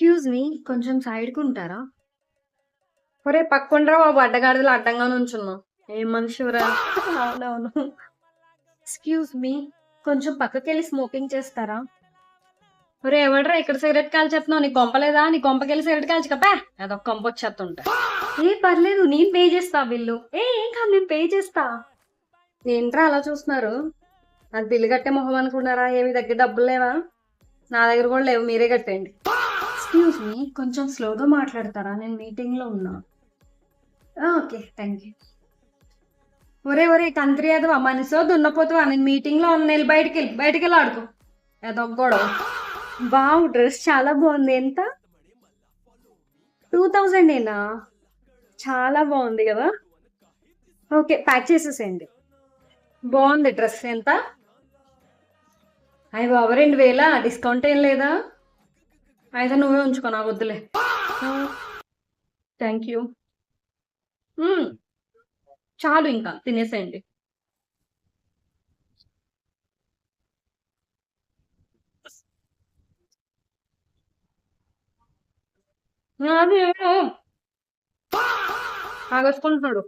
Excuse me కొంచెం సైడ్‌కుంటారా? ఒరేయ్ పక్కుండ్రా బాబు అడ్డగాడిదలో అడ్డంగా నుంచున్నావు. ఏం మనిషివిరా? అవునవును. ఎక్స్‌క్యూజ్ మీ కొంచెం పక్కకెళ్ళి స్మోకింగ్ చేస్తారా? ఒరేయ్ ఎవడ్రా ఇక్కడ సిగరెట్ కాల్చేస్తున్నావు? నీకు కొంపలేదా? నీ కొంపకెళ్ళి సిగరెట్ కాల్చుక పా! అదొక కొంపొచ్చేత్తుంటే. పర్లేదు నేను పే చేస్తా బిల్లు. ఏం కాదు నేను పే చేస్తా. ఏంట్రా అలా చూస్తున్నారు? నాకు బిల్లు కట్టే మొహం అనుకున్నారా? మీ దగ్గర డబ్బులు లేవా? నా దగ్గర కూడా లేవు, మీరే కట్టేయండి. ఎక్స్‌క్యూజ్ మీ కొంచెం స్లోగా మాట్లాడతారా? నేను మీటింగ్‌లో ఉన్నా. ఓకే. Thank you. ఒరే కంత్రి యాదవా మనిషో దున్నపోతువా? నేను మీటింగ్లో ఉన్న బయటికెళ్ళి ఆడుకో. అదొక గొడవ. వావ్! డ్రెస్ చాలా బాగుంది. ఎంత? 2000 ఏనా? చాలా బాగుంది కదా! ఓకే. ప్యాక్ చేసేసేయండి. బాగుంది డ్రెస్. ఎంత? అయ్య బాబు 2000 డిస్కౌంట్ ఏం లేదా? అయితే నువ్వే ఉంచుకో, నాకు వద్దులే. Thank you. చాలు ఇంకా తినేసేయండి. ఆగేసుకుంటున్నాడు.